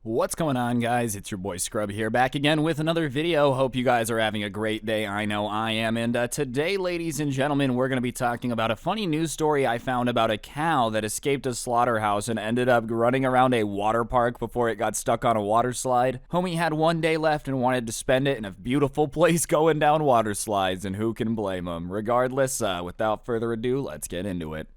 What's going on, guys? It's your boy Scrubae here, back again with another video. Hope you guys are having a great day. I know I am. And today, ladies and gentlemen, we're going to be talking about a funny news story I found about a cow that escaped a slaughterhouse and ended up running around a water park before it got stuck on a water slide. Homie had one day left and wanted to spend it in a beautiful place going down water slides, and who can blame him? Regardless, without further ado, let's get into it.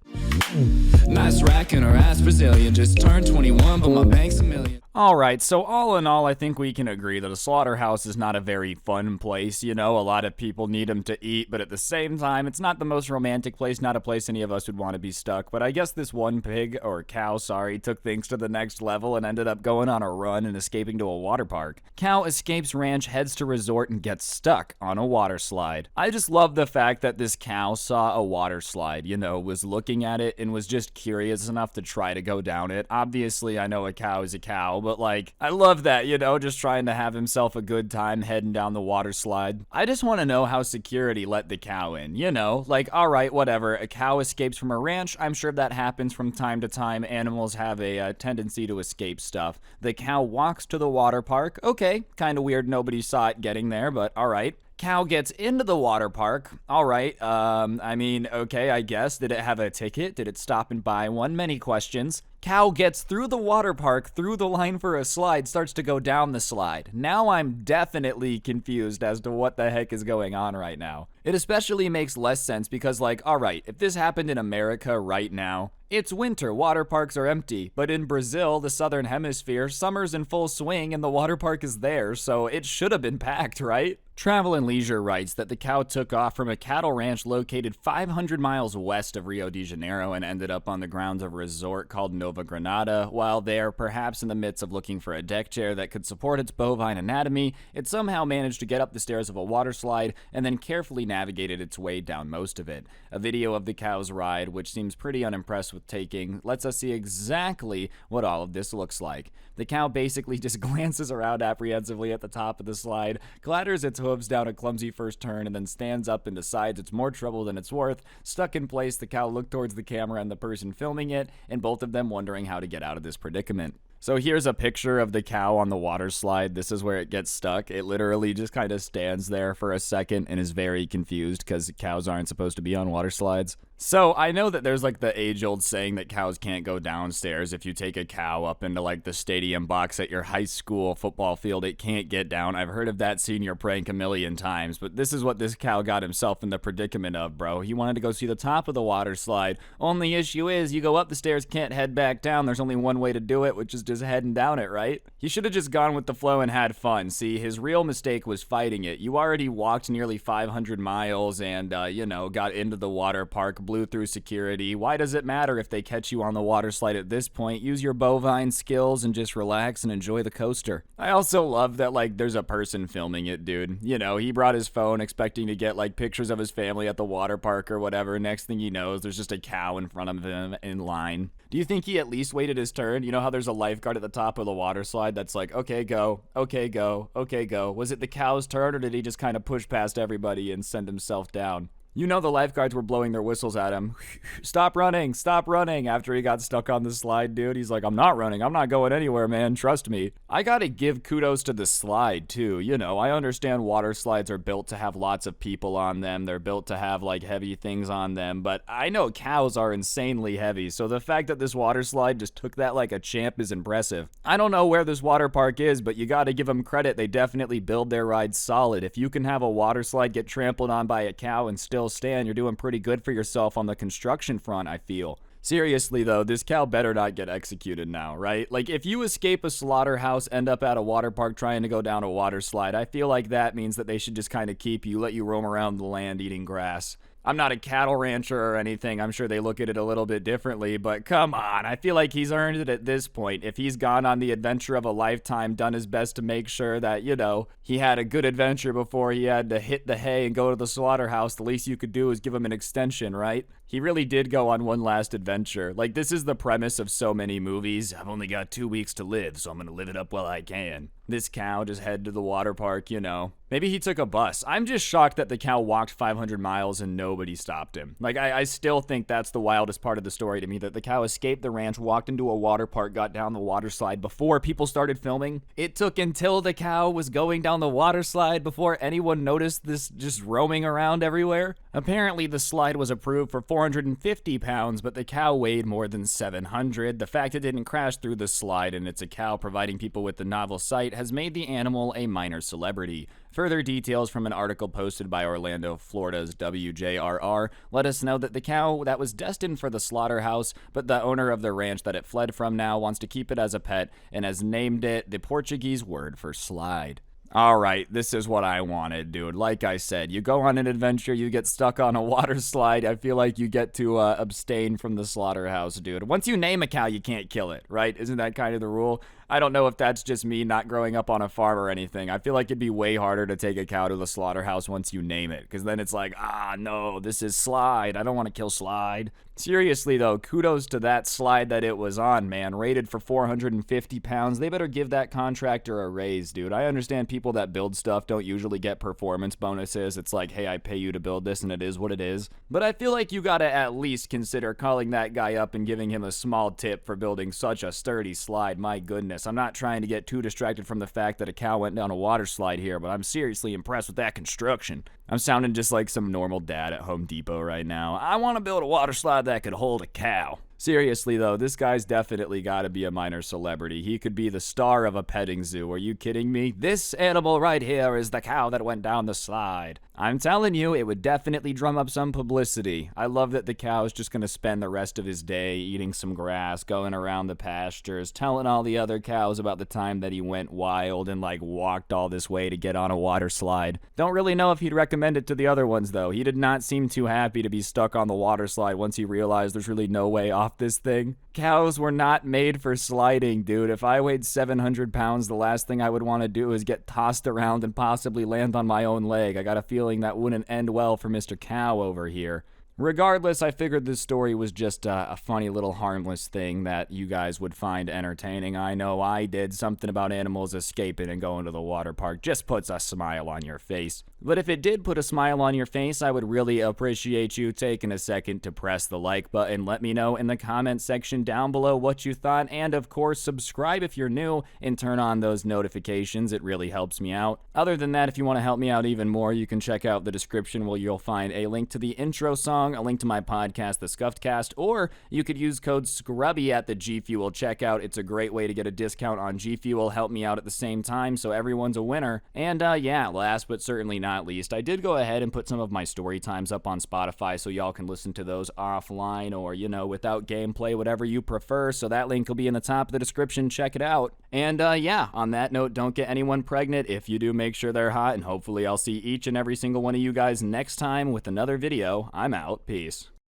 Nice rack in her ass Brazilian. Just turned 21, but my bank's a million. Alright, so all in all, I think we can agree that a slaughterhouse is not a very fun place. You know, a lot of people need them to eat, but at the same time, it's not the most romantic place, not a place any of us would want to be stuck. But I guess this one pig, or cow, sorry, took things to the next level and ended up going on a run and escaping to a water park. Cow escapes ranch, heads to resort, and gets stuck on a water slide. I just love the fact that this cow saw a water slide, you know, was looking at it and was just curious enough to try to go down it. Obviously, I know a cow is a cow, but like, I love that, you know, just trying to have himself a good time heading down the water slide. I just want to know how security let the cow in, you know, like, alright, whatever, a cow escapes from a ranch, I'm sure that happens from time to time. Animals have a tendency to escape stuff. The cow walks to the water park, okay, kind of weird nobody saw it getting there, but alright. Cow gets into the water park. Alright, I mean, okay, I guess. Did it have a ticket? Did it stop and buy one? Many questions. Cow gets through the water park, through the line for a slide, starts to go down the slide. Now I'm definitely confused as to what the heck is going on right now. It especially makes less sense because, like, alright, if this happened in America right now, it's winter, water parks are empty, but in Brazil, the southern hemisphere, summer's in full swing and the water park is there, so it should have been packed, right? Travel and Leisure writes that the cow took off from a cattle ranch located 500 miles west of Rio de Janeiro and ended up on the grounds of a resort called Nova Granada. While there, perhaps in the midst of looking for a deck chair that could support its bovine anatomy, it somehow managed to get up the stairs of a water slide and then carefully navigated its way down most of it. A video of the cow's ride, which seems pretty unimpressed with taking, lets us see exactly what all of this looks like. The cow basically just glances around apprehensively at the top of the slide, clatters its hooves down a clumsy first turn, and then stands up and decides it's more trouble than it's worth. Stuck in place, the cow looked towards the camera and the person filming it, and both of them wondering how to get out of this predicament. So here's a picture of the cow on the water slide. This is where it gets stuck. It literally just kind of stands there for a second and is very confused because cows aren't supposed to be on water slides. So I know that there's like the age-old saying that cows can't go downstairs. If you take a cow up into like the stadium box at your high school football field, it can't get down. I've heard of that senior prank a million times, but this is what this cow got himself in the predicament of, bro. He wanted to go see the top of the water slide. Only issue is you go up the stairs, can't head back down. There's only one way to do it, which is just heading down it, right? He should have just gone with the flow and had fun. See, his real mistake was fighting it. You already walked nearly 500 miles and, you know, got into the water park, blew through security. Why does it matter if they catch you on the water slide at this point? Use your bovine skills and just relax and enjoy the coaster. I also love that, like, there's a person filming it, dude. You know, he brought his phone expecting to get, like, pictures of his family at the water park or whatever. Next thing he knows, there's just a cow in front of him in line. Do you think he at least waited his turn? You know how there's a lifeguard at the top of the water slide that's like, okay, go, okay, go, okay, go. Was it the cow's turn, or did he just kind of push past everybody and send himself down? You know the lifeguards were blowing their whistles at him. Stop running, after he got stuck on the slide, dude. He's like, I'm not running, I'm not going anywhere, man, trust me. I gotta give kudos to the slide, too. You know, I understand water slides are built to have lots of people on them. They're built to have, like, heavy things on them, but I know cows are insanely heavy, so the fact that this water slide just took that like a champ is impressive. I don't know where this water park is, but you gotta give them credit. They definitely build their rides solid. If you can have a water slide get trampled on by a cow and still stand, you're doing pretty good for yourself on the construction front, I feel. Seriously though, this cow better not get executed now, right? Like, if you escape a slaughterhouse, end up at a water park trying to go down a water slide, I feel like that means that they should just kind of keep you, let you roam around the land eating grass. I'm not a cattle rancher or anything. I'm sure they look at it a little bit differently, but come on. I feel like he's earned it at this point. If he's gone on the adventure of a lifetime, done his best to make sure that, you know, he had a good adventure before he had to hit the hay and go to the slaughterhouse, the least you could do is give him an extension, right? He really did go on one last adventure. Like, this is the premise of so many movies. I've only got 2 weeks to live, so I'm gonna live it up while I can. This cow just head to the water park, you know. Maybe he took a bus. I'm just shocked that the cow walked 500 miles and nobody stopped him. Like, I still think that's the wildest part of the story to me, that the cow escaped the ranch, walked into a water park, got down the water slide before people started filming. It took until the cow was going down the water slide before anyone noticed this just roaming around everywhere. Apparently, the slide was approved for 450 pounds, but the cow weighed more than 700. The fact it didn't crash through the slide and it's a cow providing people with the novel sight has made the animal a minor celebrity. Further details from an article posted by Orlando, Florida's WJRR let us know that the cow that was destined for the slaughterhouse, but the owner of the ranch that it fled from now wants to keep it as a pet and has named it the Portuguese word for slide. Alright, this is what I wanted, dude. Like I said, you go on an adventure, you get stuck on a water slide, I feel like you get to abstain from the slaughterhouse, dude. Once you name a cow, you can't kill it, right? Isn't that kind of the rule? I don't know if that's just me not growing up on a farm or anything. I feel like it'd be way harder to take a cow to the slaughterhouse once you name it, because then it's like, no, this is Slide. I don't want to kill Slide. Seriously, though, kudos to that slide that it was on, man. Rated for 450 pounds. They better give that contractor a raise, dude. I understand people that build stuff don't usually get performance bonuses. It's like, hey, I pay you to build this, and it is what it is. But I feel like you gotta at least consider calling that guy up and giving him a small tip for building such a sturdy slide. My goodness. I'm not trying to get too distracted from the fact that a cow went down a water slide here, but I'm seriously impressed with that construction. I'm sounding just like some normal dad at Home Depot right now. I want to build a water slide that could hold a cow. Seriously, though, this guy's definitely got to be a minor celebrity. He could be the star of a petting zoo. Are you kidding me? This animal right here is the cow that went down the slide. I'm telling you, it would definitely drum up some publicity. I love that the cow is just going to spend the rest of his day eating some grass, going around the pastures, telling all the other cows about the time that he went wild and, walked all this way to get on a water slide. Don't really know if he'd recommend it to the other ones, though. He did not seem too happy to be stuck on the water slide once he realized there's really no way off this thing. Cows were not made for sliding, dude. If I weighed 700 pounds, the last thing I would want to do is get tossed around and possibly land on my own leg. I got a feeling that wouldn't end well for Mr. Cow over here. Regardless, I figured this story was just a funny little harmless thing that you guys would find entertaining. I know I did. Something about animals escaping and going to the water park just puts a smile on your face. But if it did put a smile on your face, I would really appreciate you taking a second to press the like button. Let me know in the comment section down below what you thought, and of course, subscribe if you're new and turn on those notifications. It really helps me out. Other than that, if you want to help me out even more, you can check out the description where you'll find a link to the intro song, a link to my podcast, The Scuffed Cast, or you could use code Scrubae at the G Fuel checkout. It's a great way to get a discount on G Fuel. Help me out at the same time, so everyone's a winner. And yeah, last but certainly not least, I did go ahead and put some of my story times up on Spotify so y'all can listen to those offline or, without gameplay, whatever you prefer. So that link will be in the top of the description. Check it out. And yeah, on that note, don't get anyone pregnant. If you do, make sure they're hot, and hopefully I'll see each and every single one of you guys next time with another video. I'm out. Peace.